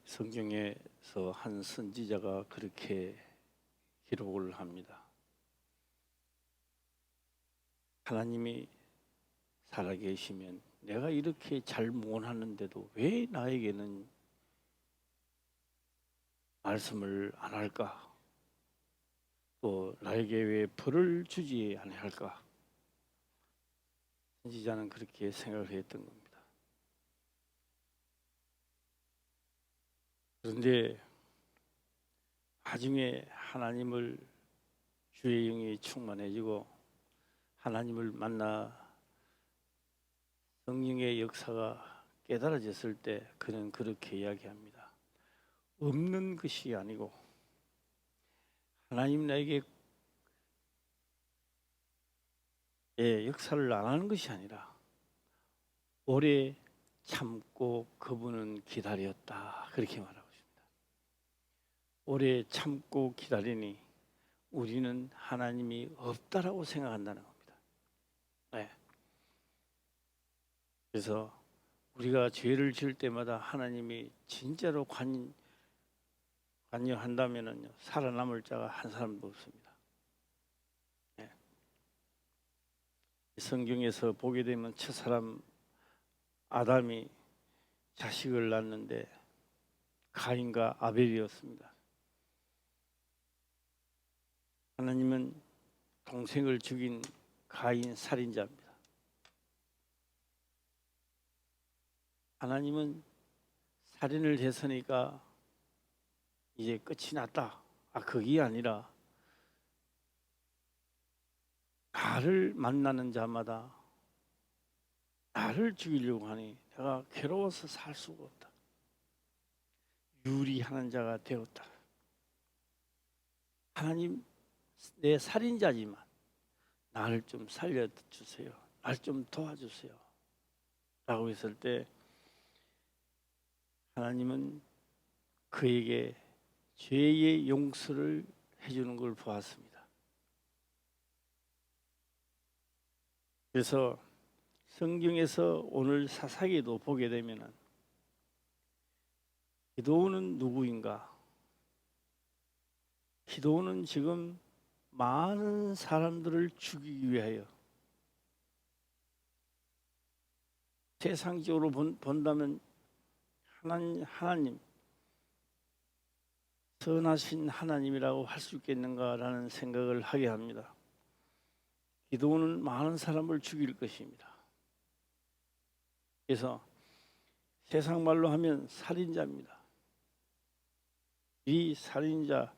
성경에서 한 선지자가 그렇게 기록을 합니다. 하나님이 살아계시면 내가 이렇게 잘 모원하는데도 왜 나에게는 말씀을 안 할까? 또 나에게 왜 벌을 주지 아니할까? 선지자는 그렇게 생각을 했던 겁니다. 그런데 나중에 하나님을 주의 영이 충만해지고 하나님을 만나 성령의 역사가 깨달아졌을 때 그는 그렇게 이야기합니다. 없는 것이 아니고 하나님 나에게 역사를 안 하는 것이 아니라 오래 참고 그분은 기다렸다, 그렇게 말하고 있습니다. 오래 참고 기다리니 우리는 하나님이 없다라고 생각한다는 겁니다. 네. 그래서 우리가 죄를 지을 때마다 하나님이 진짜로 관여한다면은요, 살아남을 자가 한 사람도 없습니다. 네. 성경에서 보게 되면 첫사람 아담이 자식을 낳았는데 가인과 아벨이었습니다. 하나님은 동생을 죽인 가인 살인자입니다. 하나님은 살인을 했으니까 이제 끝이 났다. 그게 아니라 나를 만나는 자마다 나를 죽이려고 하니 내가 괴로워서 살 수가 없다. 유리하는 자가 되었다. 하나님, 내 살인자지만 나를 좀 살려주세요. 날 좀 도와주세요. 라고 했을 때 하나님은 그에게 죄의 용서를 해주는 걸 보았습니다. 그래서 성경에서 오늘 사사기도 보게 되면 기드온은 누구인가? 기드온은 지금 많은 사람들을 죽이기 위하여, 세상적으로 본다면 하나님 선하신 하나님이라고 할 수 있겠는가라는 생각을 하게 합니다. 기드온은 많은 사람을 죽일 것입니다. 그래서 세상 말로 하면 살인자입니다. 이 살인자,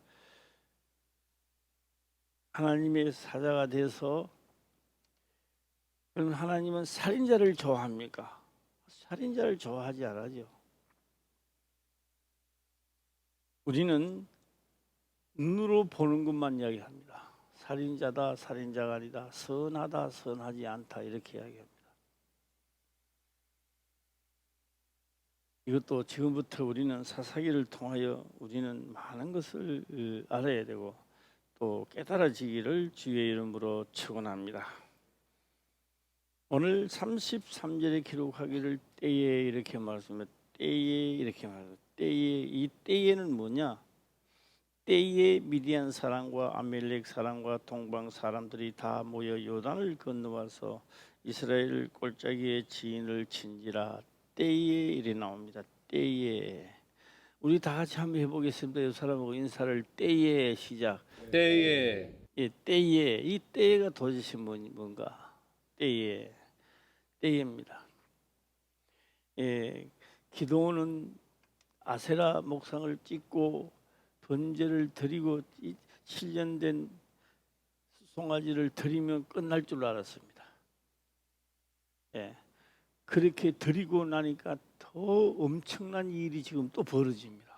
하나님의 사자가 돼서, 그럼 하나님은 살인자를 좋아합니까? 살인자를 좋아하지 않아죠. 우리는 눈으로 보는 것만 이야기합니다. 살인자다, 살인자가 아니다, 선하다, 선하지 않다, 이렇게 이야기합니다. 이것도 지금부터 우리는 사사기를 통하여 우리는 많은 것을 알아야 되고 또 깨달아지기를 주의 이름으로 축원합니다. 오늘 33절에 기록하기를 때에 이렇게 말씀합니다. 때에 이렇게 말합니다. 때에, 이 때에는 뭐냐? 때에 미디안 사람과 아멜렉 사람과 동방 사람들이 다 모여 요단을 건너와서 이스라엘 골짜기의 지인을 친지라. 때에 이래 나옵니다. 때에. 우리 다 같이 한번 해보겠습니다. 이 사람하고 인사를. 때에 시작. 때에. 때에. 이 때가 도대체 뭔가? 때에입니다. 기도는 아세라 목상을 찍고 번제를 드리고 7년 된 송아지를 드리면 끝날 줄 알았습니다. 그렇게 드리고 나니까 더 엄청난 일이 지금 또 벌어집니다.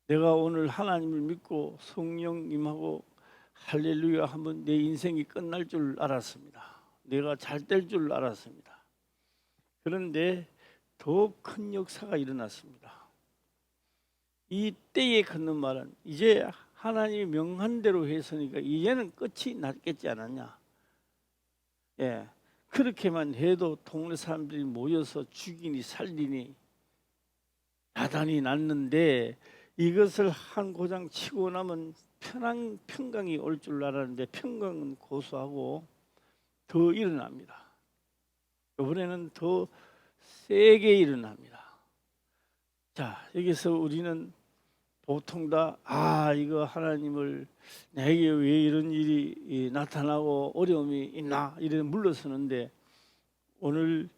내가 오늘 하나님을 믿고 성령님하고 할렐루야 하면 내 인생이 끝날 줄 알았습니다. 내가 잘 될 줄 알았습니다. 그런데 더 큰 역사가 일어났습니다. 이 때에 걷는 말은 이제 하나님이 명한 대로 했으니까 이제는 끝이 났겠지 않았냐. 그렇게만 해도 동네 사람들이 모여서 죽이니 살리니 야단이 났는데 이것을 한 고장 치고 나면 평강이 올 줄 알았는데 평강은 고수하고 더 일어납니다. 이번에는 더 세게 일어납니다. 자, 여기서 우리는 보통 이거 하나님을 내게 왜 이런 일이 나타나고 어려움이 있나 이래 물러서는데, 오늘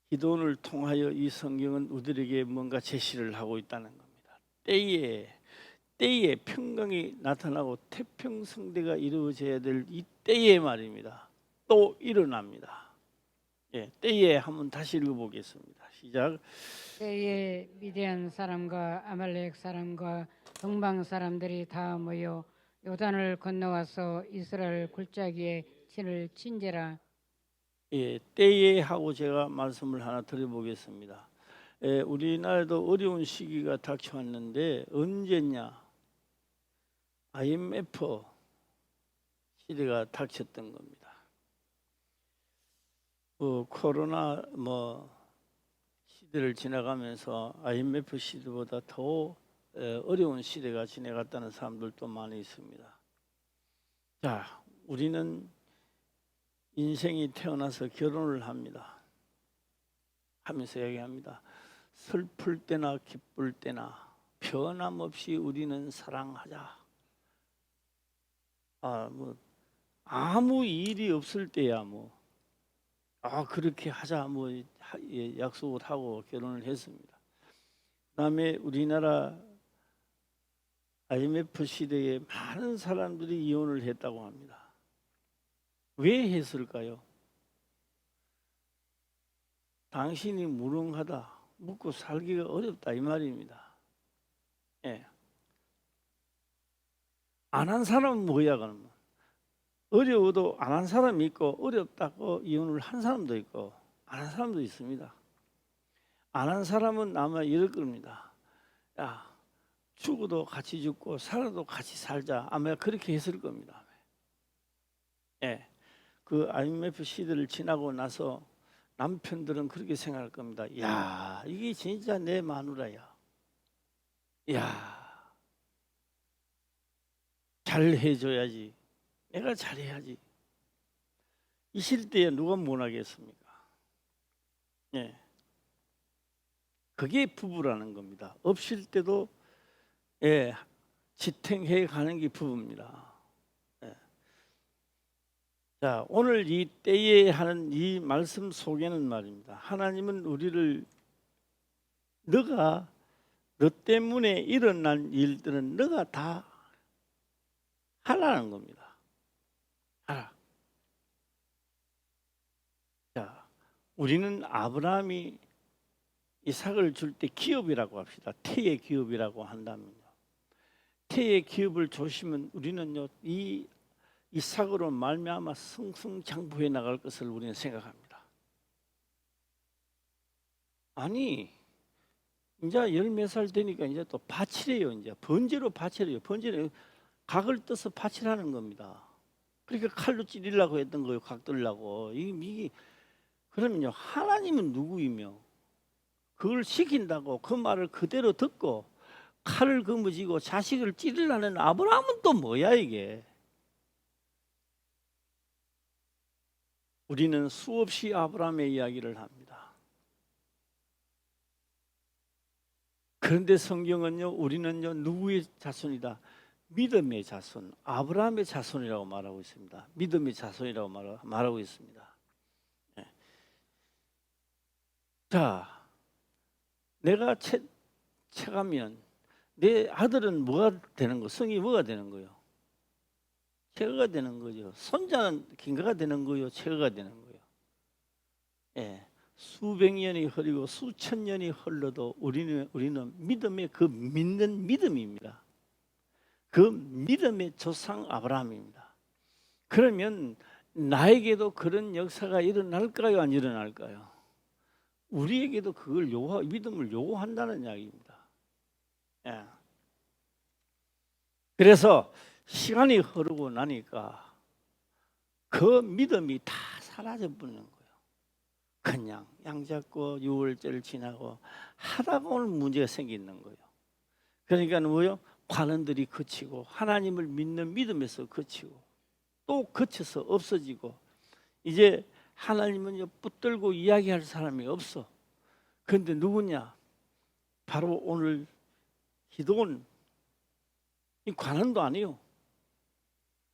기도를 통하여 이 성경은 우리에게 뭔가 제시를 하고 있다는 겁니다. 때에 평강이 나타나고 태평성대가 이루어져야 될 이 때에 말입니다. 또 일어납니다. 때에 한번 다시 읽어보겠습니다. 시작. 때에 미디안 사람과 아말렉 사람과 동방 사람들이 다 모여 요단을 건너와서 이스라엘 골짜기에 진을 친지라. 때에 하고 제가 말씀을 하나 드려보겠습니다. 우리나라도 어려운 시기가 닥쳐왔는데 언제냐? IMF 시대가 닥쳤던 겁니다. 코로나 시대를 지나가면서 IMF 시대보다 더 어려운 시대가 지나갔다는 사람들도 많이 있습니다. 자, 우리는 인생이 태어나서 결혼을 합니다. 하면서 얘기합니다. 슬플 때나 기쁠 때나 변함없이 우리는 사랑하자. 아무 일이 없을 때야 그렇게 하자 약속을 하고 결혼을 했습니다. 그다음에 우리나라 IMF 시대에 많은 사람들이 이혼을 했다고 합니다. 왜 했을까요? 당신이 무능하다, 묵고 살기가 어렵다 이 말입니다. 안 한 사람은 뭐야 그러면? 어려워도 안 한 사람이 있고, 어렵다고 이혼을 한 사람도 있고 안 한 사람도 있습니다. 안 한 사람은 아마 이럴 겁니다. 야, 죽어도 같이 죽고 살아도 같이 살자, 아마 그렇게 했을 겁니다. 그 IMF 시대를 지나고 나서 남편들은 그렇게 생각할 겁니다. 야, 이게 진짜 내 마누라야. 야, 잘해줘야지. 내가 잘해야지. 이 시대에 누가 못하겠습니까? 그게 부부라는 겁니다. 없을 때도 지탱해 가는 게 부부입니다. 자, 오늘 이 때에 하는 이 말씀 속에는 말입니다. 하나님은 우리를 너 때문에 일어난 일들은 너가 다 하라는 겁니다. 하라. 자, 우리는 아브라함이 이삭을 줄 때 기업이라고 합시다. 태의 기업이라고 한다면요. 태의 기업을 주시면 우리는요 이 이삭으로 말미암아 승승장구해 나갈 것을 우리는 생각합니다. 아니, 이제 10몇 살 되니까 이제 또 밭이래요. 이제 번제로 밭이래요. 번제로 각을 떠서 밭이라는 겁니다. 그러니까 칼로 찌르려고 했던 거예요. 각 들려고. 이게 그러면요, 하나님은 누구이며 그걸 시킨다고 그 말을 그대로 듣고 칼을 거머쥐고 자식을 찌르려는 아브라함은 또 뭐야 이게? 우리는 수없이 아브라함의 이야기를 합니다. 그런데 성경은요, 우리는요 누구의 자손이다? 믿음의 자손, 아브라함의 자손이라고 말하고 있습니다. 믿음의 자손이라고 말하고 있습니다. 자, 내가 체가면 내 아들은 뭐가 되는 거? 성이 뭐가 되는 거예요? 체가가 되는 거죠. 손자는 긴가가 되는 거요, 체가가 되는 거예요. 수백 년이 흐르고 수천 년이 흘러도 우리는 믿음의 그 믿는 믿음입니다. 그 믿음의 조상 아브라함입니다. 그러면 나에게도 그런 역사가 일어날까요, 안 일어날까요? 우리에게도 그걸 믿음을 요구한다는 이야기입니다. 그래서 시간이 흐르고 나니까 그 믿음이 다 사라져 버리는 거예요. 그냥 양 잡고 6월절을 지나고 하다가 오늘 문제가 생기는 거예요. 그러니까 뭐요? 관원들이 그치고 하나님을 믿는 믿음에서 그치고 또 그쳐서 없어지고 이제 하나님은 붙들고 이야기할 사람이 없어. 그런데 누구냐? 바로 오늘 기도원 이 관원도 아니요.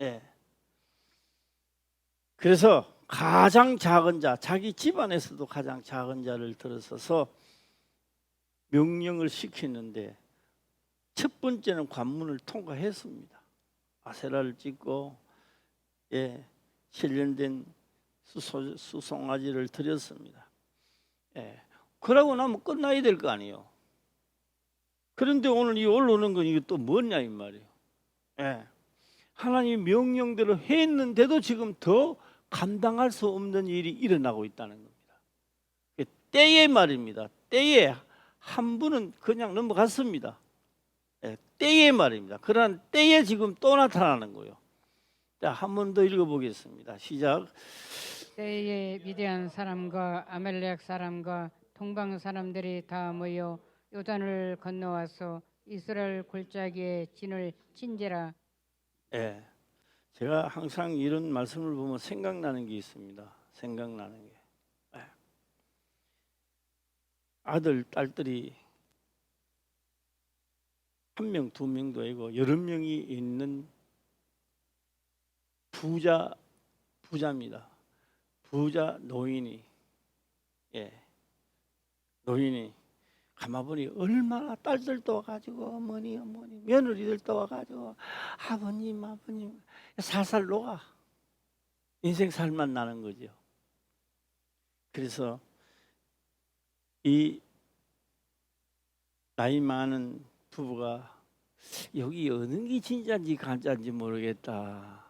예. 그래서 가장 작은 자, 자기 집안에서도 가장 작은 자를 들어서서 명령을 시키는데 첫 번째는 관문을 통과했습니다. 아세라를 찍고 실련된 수송아지를 드렸습니다. 그러고 나면 끝나야 될 거 아니에요. 그런데 오늘 이 올라오는 건 이게 또 뭐냐 이 말이에요. 하나님 명령대로 했는데도 지금 더 감당할 수 없는 일이 일어나고 있다는 겁니다. 때에 말입니다. 때에 한 분은 그냥 넘어갔습니다. 때에 말입니다. 그러나 때에 지금 또 나타나는 거예요. 자, 한 번 더 읽어보겠습니다. 시작. 때에 미디안 사람과 아말렉 사람과 동방 사람들이 다 모여 요단을 건너와서 이스라엘 골짜기에 진을 친지라. 제가 항상 이런 말씀을 보면 생각나는 게 있습니다. 생각나는 게. 아들, 딸들이 한 명, 두 명도 아니고 여러 명이 있는 부자입니다. 부자 노인이 노인이 가마보니 얼마나 딸들도 와가지고 어머니 며느리들도 와가지고 아버님 살살 녹아 인생 살만 나는 거죠. 그래서 이 나이 많은 부부가 여기 어느 게 진짜인지 가짜인지 모르겠다.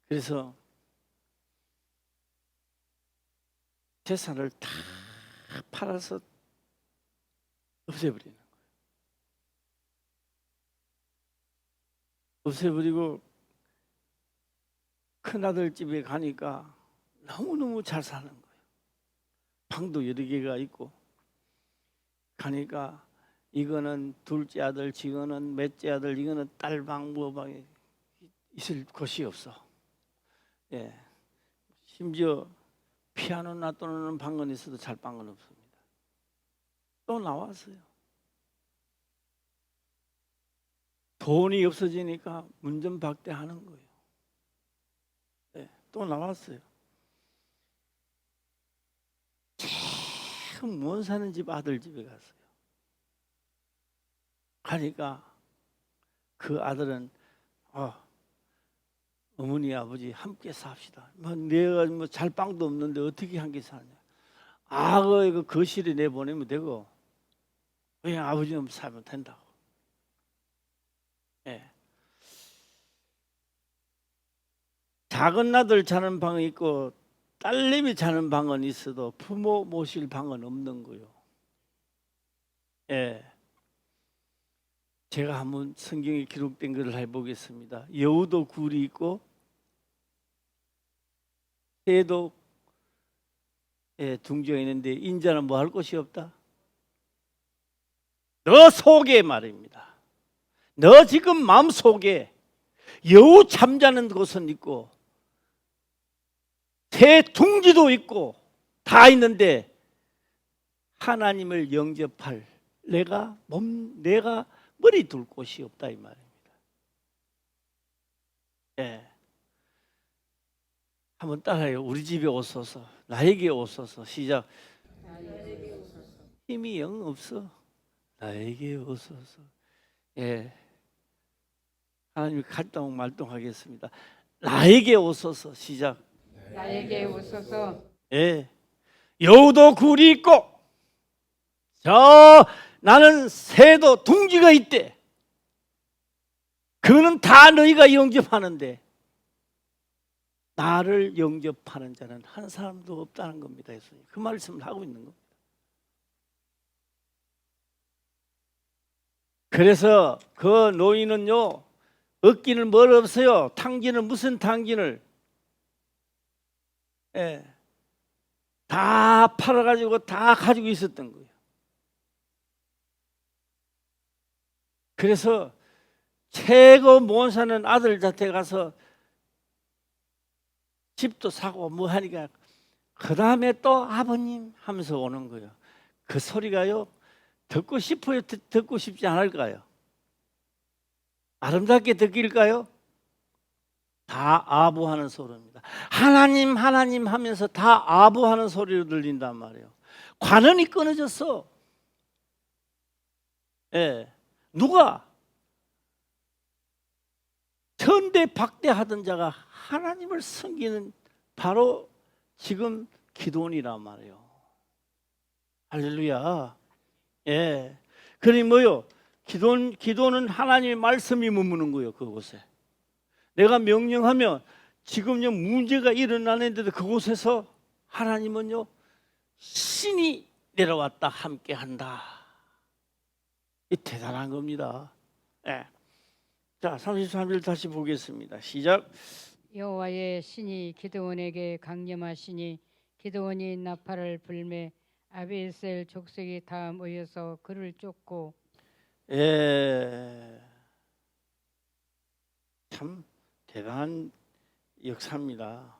그래서 재산을 다 팔아서 없애버리는 거예요. 없애버리고 큰아들 집에 가니까 너무너무 잘 사는 거예요. 방도 여러 개가 있고 가니까 이거는 둘째 아들, 이거는 넷째 아들, 이거는 딸방 뭐방에 있을 곳이 없어. 심지어 피아노 놔두는 방은 있어도 잘 방은 없습니다. 또 나왔어요. 돈이 없어지니까 문전박대하는 거예요. 또 나왔어요. 참 못 사는 집 아들 집에 갔어요. 가니까 그 아들은 어머니 아버지 함께 삽시다. 내가 잘 방도 없는데 어떻게 함께 사냐. 그 거실에 내보내면 되고 그냥 아버지는 살면 된다고. 작은 아들 자는 방이 있고 딸내미 자는 방은 있어도 부모 모실 방은 없는 거요. 제가 한번 성경에 기록된 것을 해보겠습니다. 여우도 굴이 있고 새도 둥지가 있는데 인자는 뭐 할 곳이 없다. 너 속에 말입니다. 너 지금 마음속에 여우 잠자는 곳은 있고 새 둥지도 있고 다 있는데 하나님을 영접할 내가 머리 둘 곳이 없다 이 말입니다. 한번 따라해요. 우리 집에 오소서, 나에게 오소서. 시작. 힘이 영 없어. 나에게 오소서. 하나님이 갈등 말동하겠습니다. 나에게 오소서. 시작. 나에게 오소서. 여우도 굴이 있고 나는 새도 둥지가 있대. 그거는 다 너희가 영접하는데 나를 영접하는 자는 한 사람도 없다는 겁니다. 예수님 그 말씀을 하고 있는 겁니다. 그래서 그 노인은요 얻기는 뭘 없어요. 탕진을 무슨 탕진을 다 팔아가지고 다 가지고 있었던 거예요. 그래서 최고 못 사는 아들 곁에 가서 집도 사고 뭐 하니까 그 다음에 또 아버님 하면서 오는 거예요. 그 소리가요, 듣고 싶어요? 듣고 싶지 않을까요? 아름답게 듣길까요? 다 아부하는 소리입니다. 하나님 하나님 하면서 다 아부하는 소리로 들린단 말이에요. 관원이 끊어졌어. 예. 누가? 천대박대하던 자가 하나님을 섬기는 바로 지금 기도원이란 말이에요. 할렐루야. 예. 그러니 뭐요? 기도는 하나님의 말씀이 머무는 거예요. 그곳에 내가 명령하면 지금요 문제가 일어나는데도 그곳에서 하나님은요 신이 내려왔다 함께한다. 이 대단한 겁니다. 예. 자, 33절 다시 보겠습니다. 시작. 여호와의 신이 기드온에게 강림하시니 기드온이 나팔을 불매 아비에셀 족속이 다 모여서 그를 쫓고. 예. 참 대단한 역사입니다.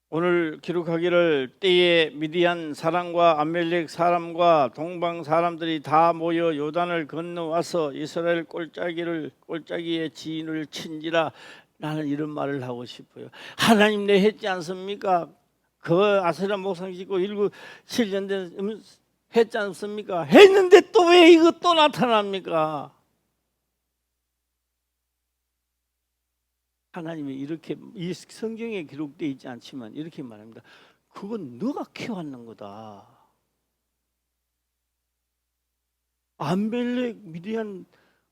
오늘 기록하기를 때에 미디안 사람과 아멜렉 사람과 동방 사람들이 다 모여 요단을 건너와서 이스라엘 골짜기의 지인을 친지라. 나는 이런 말을 하고 싶어요. 하나님 내 했지 않습니까? 그 아세라 목상 짓고 7년 된 했지 않습니까? 했는데 또 왜 이거 또 나타납니까? 하나님이 이렇게 이 성경에 기록되어 있지 않지만 이렇게 말합니다. 그건 너가 키워왔는 거다. 아멜렉 미디안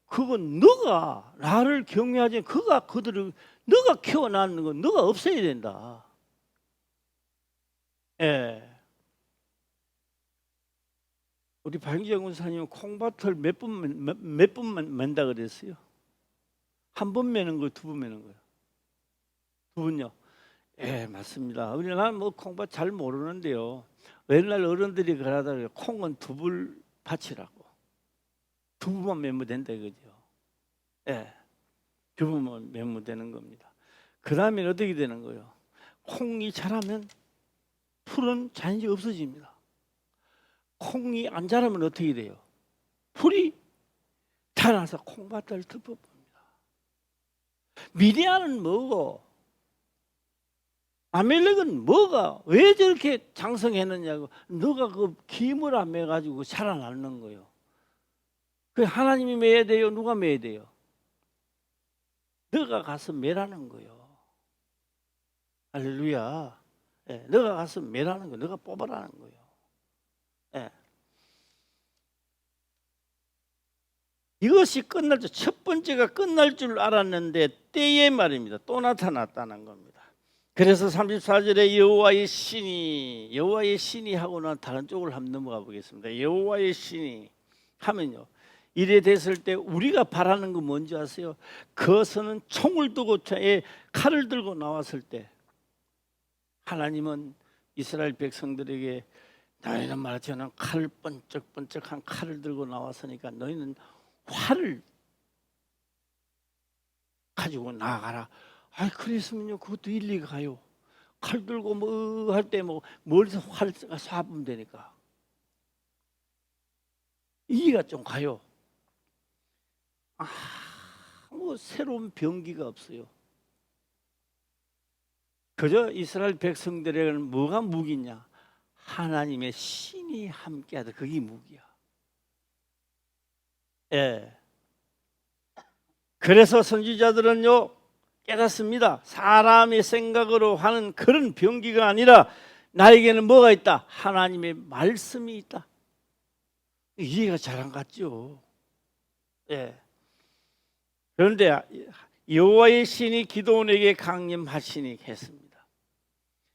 그건 너가 나를 경외하지 그들을 너가 키워놨는 건 너가 없애야 된다. 예. 우리 박영정 원사님은 콩밭을 몇 번 맨다 그랬어요? 한 번 매는 거, 두 번 매는 거요? 두 번요? 예, 맞습니다. 우리나라는 뭐 콩밭 잘 모르는데요. 옛날 어른들이 그러더라고요. 콩은 두불 밭이라고. 두 번만 매면 된다 이거죠. 예, 두 번만 매면 되는 겁니다. 그 다음에 어떻게 되는 거예요? 콩이 자라면 풀은 자연히 없어집니다. 콩이 안 자라면 어떻게 돼요? 풀이 자라서 콩밭을 덮어봅니다. 미디안은 뭐고 아멜렉은 뭐가 왜 저렇게 장성했느냐고. 너가 그 기물 안 매가지고 살아남는 거예요. 그 하나님이 매야 돼요? 누가 매야 돼요? 너가 가서 매라는 거예요. 할렐루야. 예, 너가 가서 매라는 거예요. 너가 뽑아라는 거예요. 예. 이것이 끝날 줄, 첫 번째가 끝날 줄 알았는데 때에 말입니다. 또 나타났다는 겁니다. 그래서 34절에 여호와의 신이 하고는 다른 쪽을 한번 넘어가 보겠습니다. 여호와의 신이 하면요, 이래 됐을 때 우리가 바라는 거 뭔지 아세요? 그것은 총을 두고 칼을 들고 나왔을 때 하나님은 이스라엘 백성들에게 너희는 말하지 저는 칼을 번쩍번쩍한 칼을 들고 나왔으니까 너희는 활을 가지고 나아가라. 아, 그랬으면요 그것도 일리가 가요. 칼 들고 뭐 할 때 뭐 멀리서 활 쏴보면 되니까 이해가 좀 가요. 뭐 새로운 병기가 없어요. 그저 이스라엘 백성들에게는 뭐가 무기냐? 하나님의 신이 함께하다. 그게 무기야. 예. 그래서 선지자들은요 깨닫습니다. 사람의 생각으로 하는 그런 병기가 아니라 나에게는 뭐가 있다? 하나님의 말씀이 있다. 이해가 잘 안 갔죠. 예. 그런데 여호와의 신이 기드온에게 강림하시니 했습니다.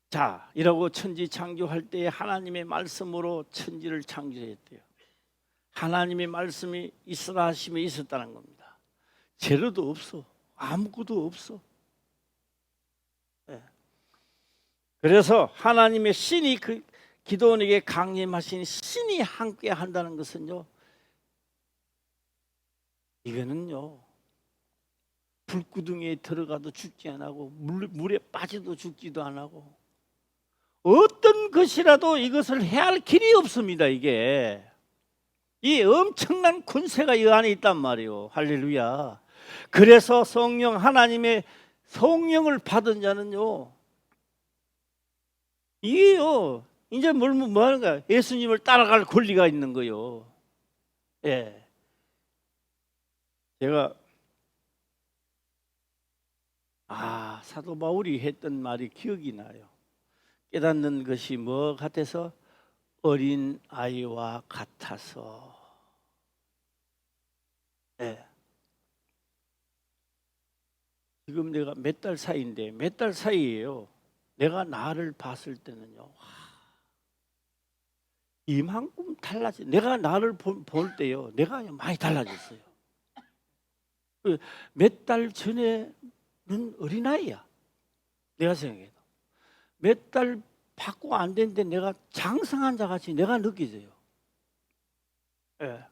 자, 이라고 천지 창조할 때에 하나님의 말씀으로 천지를 창조했대요. 하나님의 말씀이 있으라 하심에 있었다는 겁니다. 재료도 없어. 아무것도 없어. 네. 그래서 하나님의 신이 그 기도원에게 강림하신 신이 함께 한다는 것은요, 이거는요 불구덩이에 들어가도 죽지 안 하고 물에 빠져도 죽지도 안 하고 어떤 것이라도 이것을 해할 길이 없습니다. 이게 이 엄청난 권세가 이 안에 있단 말이에요. 할렐루야. 그래서 성령, 하나님의 성령을 받은 자는요, 이게요 이제 뭐 하는 거야? 예수님을 따라갈 권리가 있는 거요. 예. 제가 사도 바울이 했던 말이 기억이 나요. 깨닫는 것이 뭐 같아서 어린 아이와 같아서. 예. 지금 내가 몇 달 사이인데 몇 달 사이예요. 내가 나를 봤을 때는요, 이만큼 달라져. 내가 나를 볼 때요, 내가 많이 달라졌어요. 몇 달 전에는 어린아이야. 내가 생각해도 몇 달 받고 안 됐는데 내가 장성한 자 같이 내가 느껴져요. 예.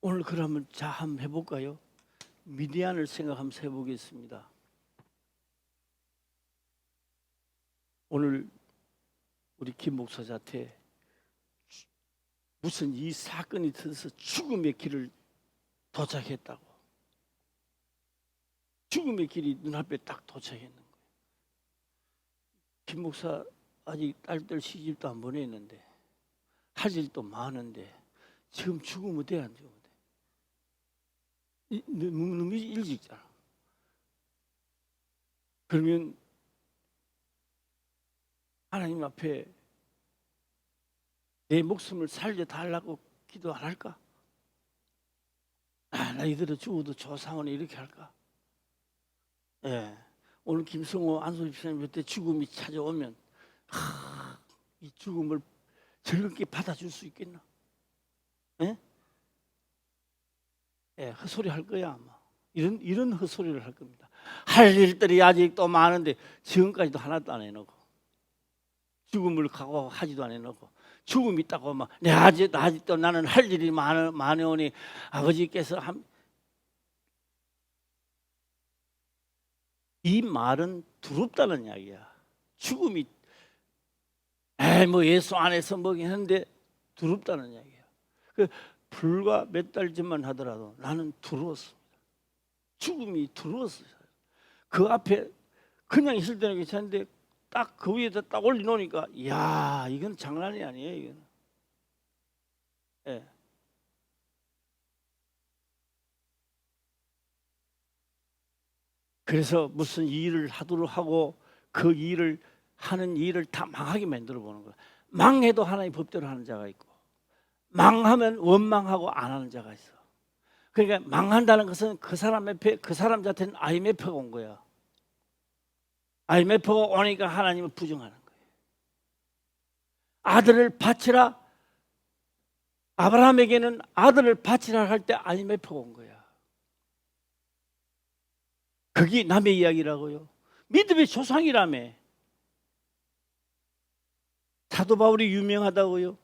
오늘 그러면 자 한번 해볼까요? 미디안을 생각하면서 해보겠습니다. 오늘 우리 김 목사한테 무슨 이 사건이 터져서 죽음의 길을 도착했다고. 죽음의 길이 눈앞에 딱 도착했는 거예요. 김 목사 아직 딸들 시집도 안 보냈는데 할 일도 많은데 지금 죽으면 돼, 안 죽으면 돼? 너무 일찍잖아. 그러면 하나님 앞에 내 목숨을 살려달라고 기도 안 할까? 나 이대로 죽어도 조상원이 이렇게 할까? 예. 오늘 김성호 안솔 집사님 그때 죽음이 찾아오면 이 죽음을 즐겁게 받아줄 수 있겠나? 예? 예, 헛소리 할 거야 아마. 이런 헛소리를 할 겁니다. 할 일들이 아직도 많은데 지금까지도 하나도 안 해놓고 죽음을 각오하지도 안 해놓고 죽음이 있다고 막 아직도 나는 할 일이 많으니 아버지께서 이 말은 두렵다는 이야기야. 죽음이 뭐 예수 안에서 뭐긴 한데 두렵다는 이야기야. 불과 몇 달 전만 하더라도 나는 두려웠습니다. 죽음이 두려웠어요. 그 앞에 그냥 있을 때는 괜찮은데 딱 그 위에다 딱 올려놓으니까 이야, 이건 장난이 아니에요. 이건. 예. 그래서 무슨 일을 하도록 하고 그 일을 하는 일을 다 망하게 만들어 보는 거야. 망해도 하나님 법대로 하는 자가 있고 망하면 원망하고 안 하는 자가 있어. 그러니까 망한다는 것은 그 사람 앞에 그 사람 자체는 IMF가 온 거야. IMF가 오니까 하나님을 부정하는 거예요. 아들을 바치라, 아브라함에게는 아들을 바치라 할 때 IMF가 온 거야. 그게 남의 이야기라고요. 믿음의 조상이라며. 사도 바울이 유명하다고요.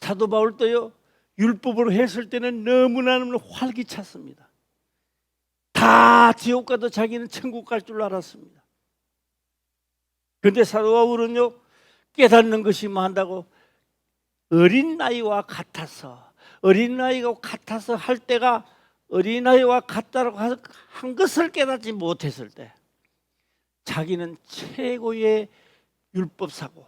사도 바울도요, 율법으로 했을 때는 너무나 활기찼습니다. 다 지옥 가도 자기는 천국 갈 줄 알았습니다. 그런데 사도 바울은요, 깨닫는 것이 많다고 어린 나이와 같아서, 어린 나이가 같아서 할 때가 어린아이와 같다라고 한 것을 깨닫지 못했을 때 자기는 최고의 율법사고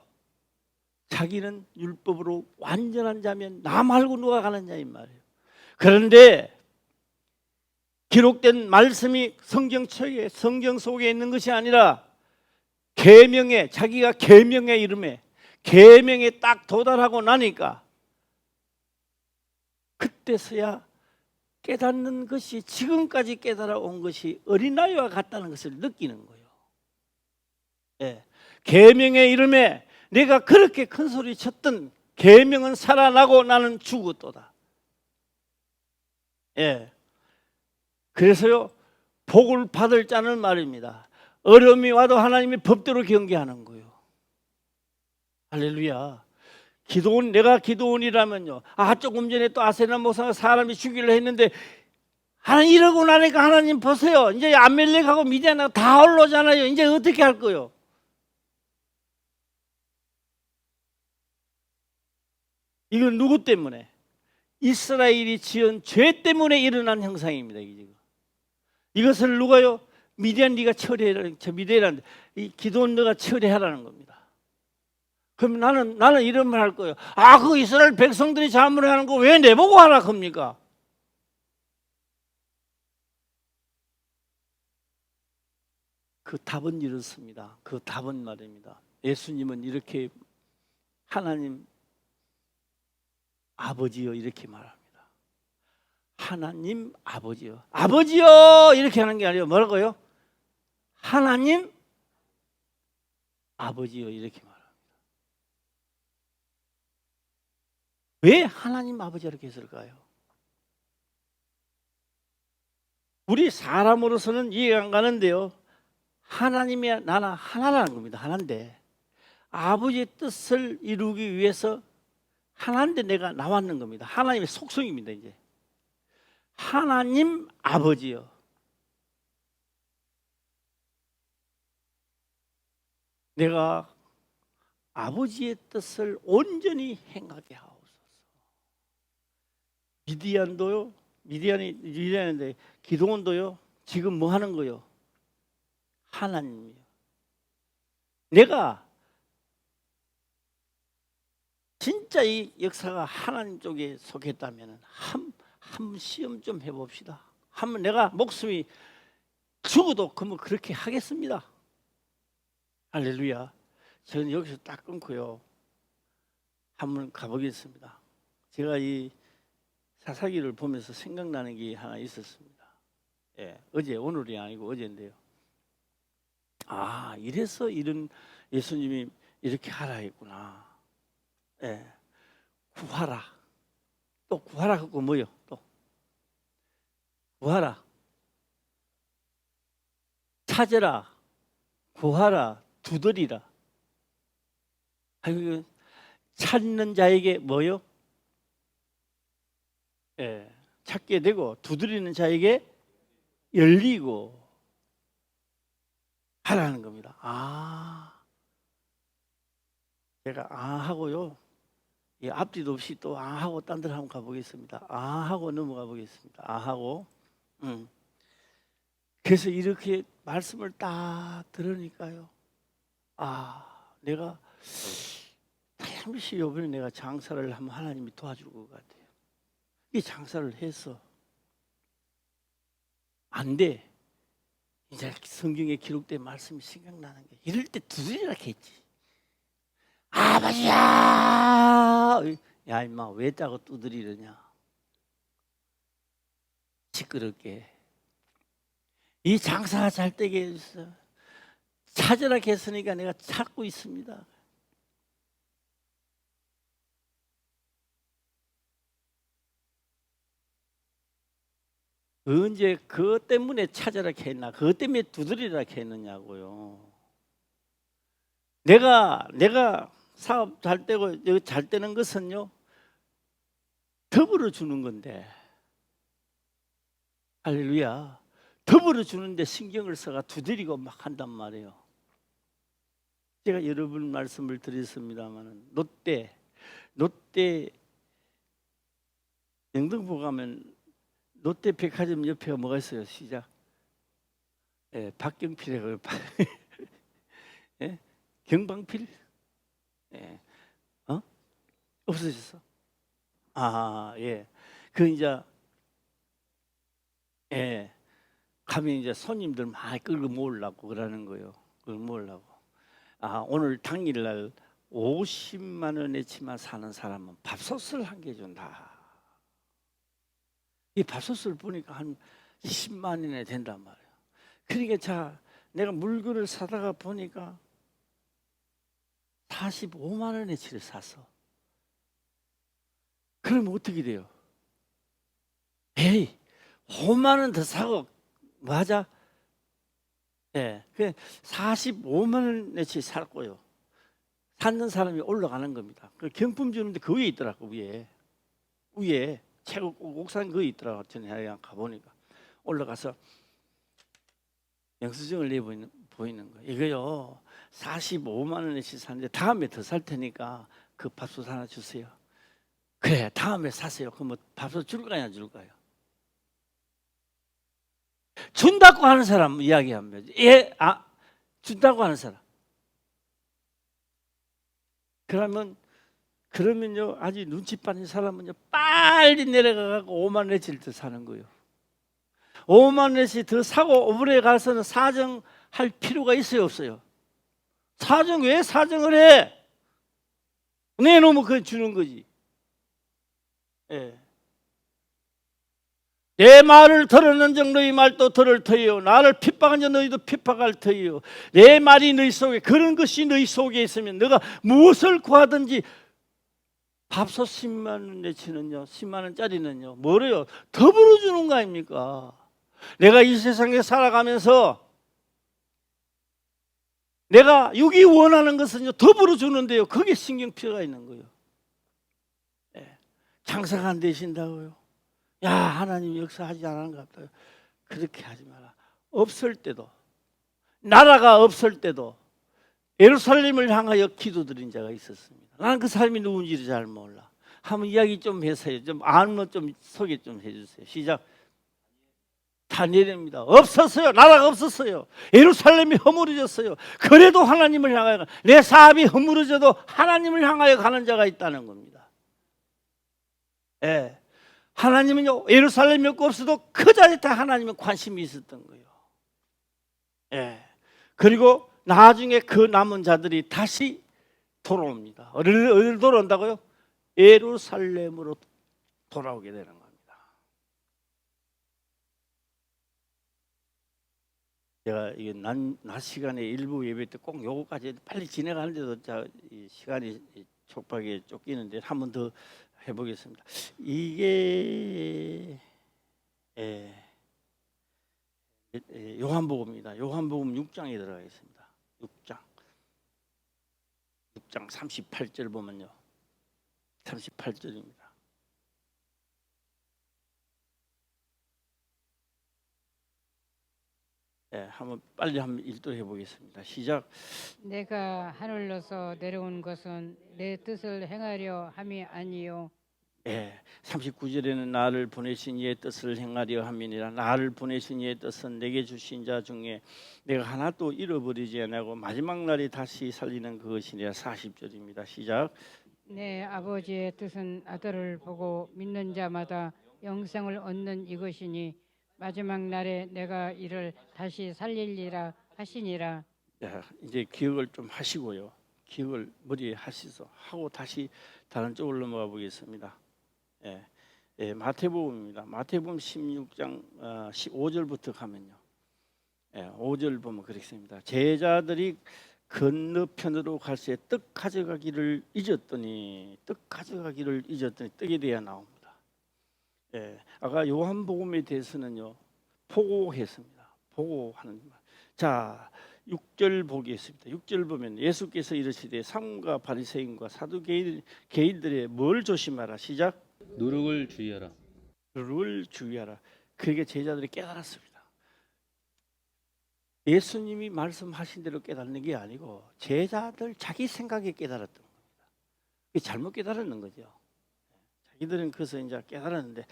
자기는 율법으로 완전한 자면 나 말고 누가 가는 자인 말이에요. 그런데 기록된 말씀이 성경 속에 있는 것이 아니라 계명에, 자기가 계명의 이름에 계명에 딱 도달하고 나니까 그때서야 깨닫는 것이, 지금까지 깨달아 온 것이 어린아이와 같다는 것을 느끼는 거예요. 예. 계명의 이름에 내가 그렇게 큰 소리 쳤던 계명은 살아나고 나는 죽었도다. 예. 그래서요, 복을 받을 자는 말입니다. 어려움이 와도 하나님의 법대로 경계하는 거예요. 할렐루야. 내가 기도원이라면요. 조금 전에 또 아세나 목사가 사람이 죽이려 했는데 하나님 이러고 나니까 하나님 보세요. 이제 아멜렉하고 미디안하고 다 올라오잖아요. 이제 어떻게 할 거요? 이건 누구 때문에? 이스라엘이 지은 죄 때문에 일어난 형상입니다. 이것을 누가요? 미디안 네가 처리해라. 미디안한테 이 기도원 너가 처리하라는 겁니다. 그럼 나는 이런 말 할 거예요. 그 이스라엘 백성들이 잘못하는 거 왜 내보고 하라 겁니까? 그 답은 이렇습니다. 그 답은 말입니다. 예수님은 이렇게 하나님 아버지요 이렇게 말합니다. 하나님 아버지요. 아버지요 이렇게 하는 게 아니라 뭐라고요? 하나님 아버지요 이렇게 말합니다. 왜 하나님 아버지 이렇게 했을까요? 우리 사람으로서는 이해가 안 가는데요. 하나님이 나나 하나라는 겁니다. 하나인데 아버지의 뜻을 이루기 위해서 하나인데 내가 나왔는 겁니다. 하나님의 속성입니다. 이제 하나님 아버지요. 내가 아버지의 뜻을 온전히 행하게 하옵소서. 미디안인데 기도원도요. 지금 뭐 하는 거요? 하나님이요. 내가 진짜 이 역사가 하나님 쪽에 속했다면 한 시험 좀 해봅시다. 한번 내가 목숨이 죽어도 그러면 그렇게 하겠습니다. 할렐루야. 저는 여기서 딱 끊고요. 한번 가보겠습니다. 제가 이 사사기를 보면서 생각나는 게 하나 있었습니다. 오늘이 아니고 어제인데요. 이래서 이런 예수님이 이렇게 하라 했구나. 구하라. 또 구하라 하고 뭐요? 또 구하라. 찾으라. 구하라. 두드리라. 찾는 자에게 뭐요? 찾게 되고 두드리는 자에게 열리고 하라는 겁니다. 제가 하고요. 앞뒤도 없이 또 하고 딴 데로 한번 가보겠습니다. 하고 넘어가 보겠습니다. 하고 그래서 이렇게 말씀을 딱 들으니까요. 내가 잠시 이번에 내가 장사를 하면 하나님이 도와줄 것 같아요. 이 장사를 해서 안 돼. 이제 성경에 기록된 말씀이 생각나는 게 이럴 때 두드리라 했지. 아버지야! 야 임마 왜 따고 두드리느냐? 시끄럽게. 이 장사가 잘 되게 해주세요. 찾으라 했으니까 내가 찾고 있습니다. 언제 그것 때문에 찾으라 했나? 그것 때문에 두드리라 했느냐고요. 내가 사업 잘 되고 잘 되는 것은요 더불어 주는 건데, 할렐루야. 더불어 주는데 신경을 써가 두드리고 막 한단 말이에요. 제가 여러 번 말씀을 드렸습니다만 롯데 영등포 가면 롯데 백화점 옆에가 뭐가 있어요? 시작. 박경필이라고. 경방필? 없어졌어? 그 이제 가면 이제 손님들 많이 끌고 모으려고 그러는 거예요. 그걸 모으려고. 오늘 당일날 50만 원어치만 사는 사람은 밥솥을 한 개 준다. 이 밥솥을 보니까 한 10만 원이나 된단 말이에요. 그러니까 내가 물건을 사다가 보니까 45만 원어치를 샀어. 그러면 어떻게 돼요? 5만 원 더 사고 맞아? 예, 그 45만 원어치 살았고요. 사는 사람이 올라가는 겁니다. 그 경품 주는데 그 위에 있더라고. 위에 최고 옥상 그 위에 있더라고. 전에 가보니까 올라가서 영수증을 내 보이는 거예요. 이거요 45만 원어치 사는데 다음에 더 살 테니까 그 밥솥 하나 주세요. 그래 다음에 사세요. 그럼 뭐 밥솥 줄까요 안 줄까요? 준다고 하는 사람 이야기하면 준다고 하는 사람. 그러면요 아주 눈치 빠진 사람은요 빨리 내려가고 5만 원어치를 더 사는 거예요. 5만 원어치 더 사고 오브레에 가서는 사정할 필요가 있어요 없어요? 왜 사정을 해? 내놓으면 그거 주는 거지. 예. 내 말을 들었는 적 너희 말도 들을 터이요 나를 핍박한 적 너희도 핍박할 터이요 내 말이 너희 속에 그런 것이 너희 속에 있으면 너가 무엇을 구하든지 밥솥 10만 원어치는요 10만 원짜리는요 뭐래요? 더불어 주는 거 아닙니까? 내가 이 세상에 살아가면서 내가 육이 원하는 것은요 더불어 주는데요 그게 신경 필요가 있는 거예요. 예. 장사가 안 되신다고요? 야 하나님 역사하지 않았는가 보다. 그렇게 하지 마라. 없을 때도 나라가 없을 때도 예루살렘을 향하여 기도드린 자가 있었습니다. 나는 그 사람이 누군지를 잘 몰라. 한번 이야기 좀 해서요. 좀 아는 것 좀 소개 좀 해주세요. 시작. 다니엘입니다. 없었어요. 나라가 없었어요. 예루살렘이 허물어졌어요. 그래도 하나님을 향하여 내 사업이 허물어져도 하나님을 향하여 가는 자가 있다는 겁니다. 예. 하나님은요 예루살렘이 없어도 그 자리에 다 하나님은 관심이 있었던 거예요. 예. 그리고 나중에 그 남은 자들이 다시 돌아옵니다. 어디로 돌아온다고요? 예루살렘으로 돌아오게 되는 겁니다. 제가 이게 낮 시간에 일부 예배 때 꼭 요거까지 빨리 진행하는데도 시간이 촉박에 쫓기는데 한 번 더 해보겠습니다. 이게 요한복음입니다. 요한복음 6장에 들어가 있습니다. 6장 38절 보면요. 38절입니다. 한번 빨리 한번 읽도록 해보겠습니다. 시작. 내가 하늘로서 내려온 것은 내 뜻을 행하려 함이 아니요 39절에는 나를 보내신 이의 뜻을 행하려 함이니라. 나를 보내신 이의 뜻은 내게 주신 자 중에 내가 하나도 잃어버리지 아니하고 마지막 날에 다시 살리는 그것이니라. 40절입니다. 시작. 내 아버지의 뜻은 아들을 보고 믿는 자마다 영생을 얻는 이것이니 마지막 날에 내가 이를 다시 살리리라 하시니라. 이제 기억을 좀 하시고요. 기억을 머리에 하시서 하고 다시 다른 쪽으로 넘어가 보겠습니다. 마태복음입니다. 마태복음 16장 15절부터 가면요. 5절 보면 그렇습니다. 제자들이 건너편으로 갈새 떡 가져가기를 잊었더니 떡에 대해 나옵니다. 아까 요한복음에 대해서는요 보고했습니다. 보고하는 말. 자 6절 보겠습니다. 6절 보면 예수께서 이르시되 삼가 바리새인과 사두개인들의 뭘 조심하라. 시작. 누룩을 주의하라. 누룩을 주의하라. 그게 제자들이 깨달았습니다. 예수님이 말씀하신 대로 깨닫는 게 아니고 제자들 자기 생각에 깨달았던 겁니다. 잘못 깨달았는 거죠. 자기들은 그래서 이제 깨달았는데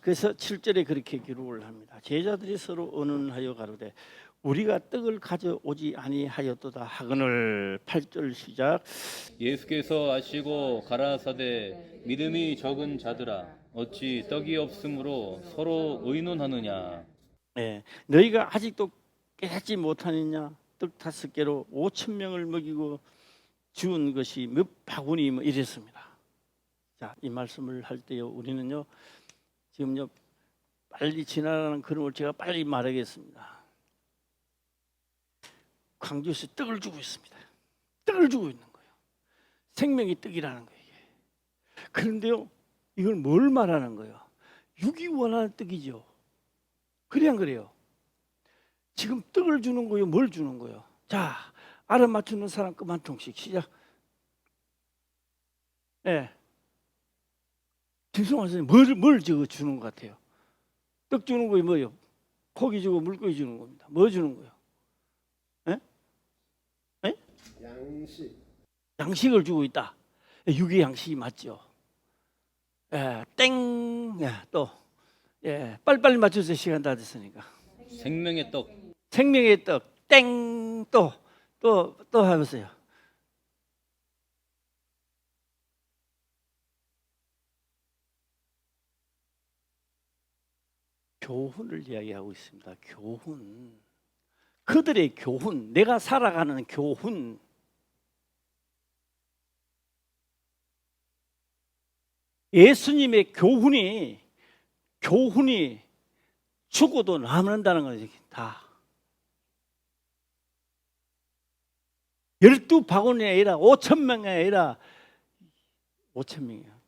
그래서 7절에 그렇게 기록을 합니다. 제자들이 서로 의논하여 가로되 우리가 떡을 가져오지 아니하였도다 하거늘. 8절 시작. 예수께서 아시고 가라사대 믿음이 적은 자들아 어찌 떡이 없으므로 서로 의논하느냐. 너희가 아직도 깨닫지 못하느냐. 떡 5개로 5,000명을 먹이고 주운 것이 몇 바구니 뭐 이랬습니다. 자, 이 말씀을 할 때요 우리는요 지금요 빨리 지나가는 그림을 제가 빨리 말하겠습니다. 광주에서 떡을 주고 있습니다. 떡을 주고 있는 거예요. 생명이 떡이라는 거예요. 그런데요 이걸 뭘 말하는 거예요? 육이 원하는 떡이죠. 그래 안 그래요? 지금 떡을 주는 거요, 뭘 주는 거요? 자, 알아맞추는 사람 끔 한 통씩 시작. 예. 김성환 선생님 뭘 저거 주는 것 같아요? 떡 주는 거요, 뭐요? 고기 주고 물고기 주는 겁니다. 뭐 주는 거요? 예? 예? 양식. 양식을 주고 있다. 육의 양식이 맞죠? 예, 땡. 예, 또. 예, 빨리빨리 맞추세요. 시간 다 됐으니까. 생명의 떡. 생명의 떡. 땡. 또 해보세요. 교훈을 이야기하고 있습니다. 교훈. 그들의 교훈, 내가 살아가는 교훈. 예수님의 교훈이 죽어도 남는다는 거지. 다 12바구니가 아니라 5,000명이 아니라 5,000명이야.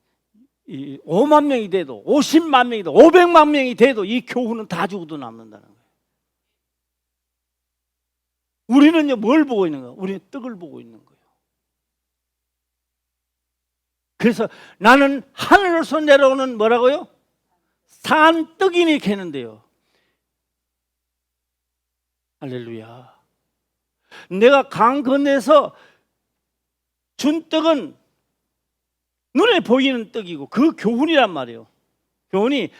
5만 명이 돼도 50만 명이 돼도 500만 명이 돼도 이 교훈은 다 죽어도 남는다는 거예요. 우리는요, 뭘 보고 있는 거예요? 우리는 떡을 보고 있는 거예요. 그래서 나는 하늘에서 내려오는 뭐라고요? 산 떡이니 캐는데요. 할렐루야. 내가 강 건너에서 준 떡은 눈에 보이는 떡이고 그 교훈이란 말이에요. 교훈이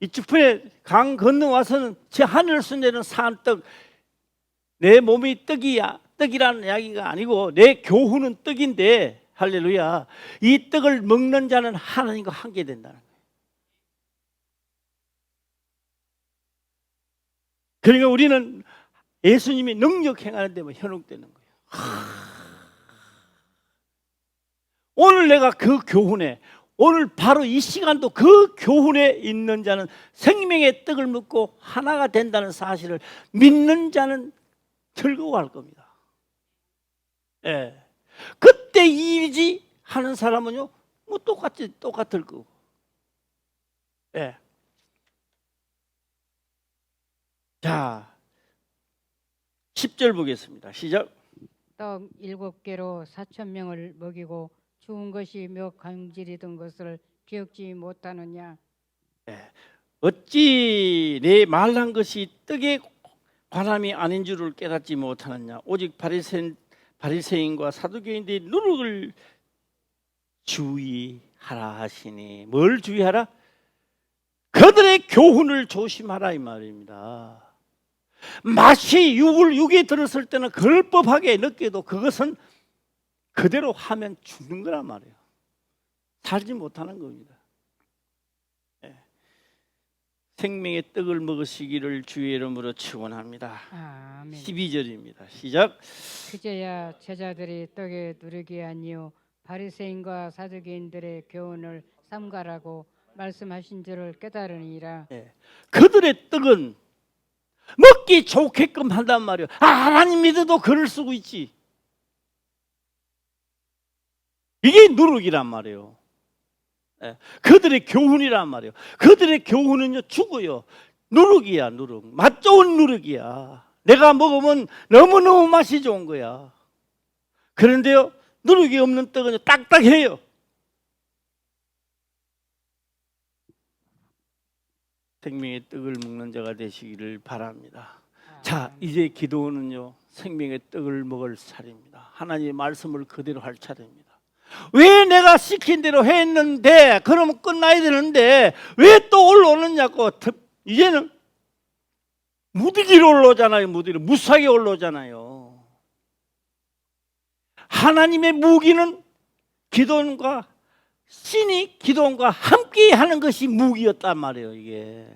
이쪽 편에 강 건너와서는 제 하늘에서 내려오는 산 떡, 내 몸이 떡이라는 이야기가 아니고 내 교훈은 떡인데, 할렐루야, 이 떡을 먹는 자는 하나님과 함께 된다는 거예요. 그러니까 우리는 예수님이 능력 행하는 데만 현혹되는 거예요. 오늘 내가 그 교훈에, 오늘 바로 이 시간도 그 교훈에 있는 자는 생명의 떡을 먹고 하나가 된다는 사실을 믿는 자는 즐거워할 겁니다. 예. 그때 이지 하는 사람은요, 뭐 똑같을 거고. 예. 자, 10절 보겠습니다. 시작. 떡 7개로 4,000명을 먹이고 주운 것이 몇 강질이던 것을 기억지 못하느냐. 예. 어찌 내 말한 것이 떡의 관함이 아닌 줄을 깨닫지 못하느냐. 오직 바리새인과 사두개인들의 누룩을 주의하라 하시니. 뭘 주의하라? 그들의 교훈을 조심하라 이 말입니다. 맛이 육에 들었을 때는 걸법하게 느껴도 그것은 그대로 하면 죽는 거란 말이에요. 살지 못하는 겁니다. 생명의 떡을 먹으시기를 주의 이름으로 축원합니다. 아멘. 12절입니다. 시작. 그제야 제자들이 떡에 누르기 아니요 바리새인과 사두개인들의 교훈을 삼가라고 말씀하신 줄을 깨달으니라. 그들의 떡은 먹기 좋게끔 한단 말이에요. 하나님 믿어도 글을 쓰고 있지. 이게 누룩이란 말이에요. 그들의 교훈이란 말이에요. 그들의 교훈은요, 죽어요. 누룩이야, 누룩. 맛 좋은 누룩이야. 내가 먹으면 너무너무 맛이 좋은 거야. 그런데요, 누룩이 없는 떡은 딱딱해요. 생명의 떡을 먹는 자가 되시기를 바랍니다. 자, 이제 기도는요, 생명의 떡을 먹을 차례입니다. 하나님의 말씀을 그대로 할 차례입니다. 왜 내가 시킨 대로 했는데, 그러면 끝나야 되는데 왜 또 올라오느냐고. 이제는 무디기로 올라오잖아요. 무사하게 올라오잖아요. 하나님의 무기는 기도원과 신이 기도원과 함께 하는 것이 무기였단 말이에요. 이게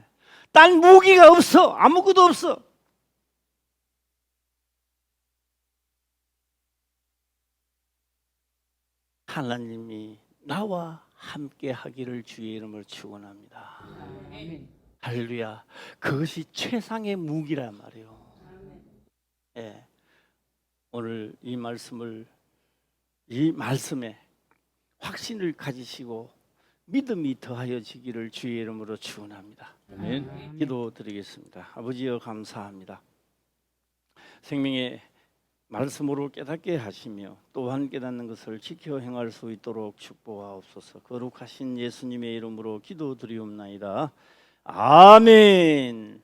딴 무기가 없어. 아무것도 없어. 하나님이 나와 함께 하기를 주의 이름으로 축원합니다. 할렐루야. 그것이 최상의 무기란 말이에요. 예. 오늘 이 말씀에 확신을 가지시고 믿음이 더하여지기를 주의 이름으로 축원합니다. 아멘. 기도드리겠습니다. 아버지여 감사합니다. 생명의 말씀으로 깨닫게 하시며 또한 깨닫는 것을 지켜 행할 수 있도록 축복하옵소서. 거룩하신 예수님의 이름으로 기도드리옵나이다. 아멘.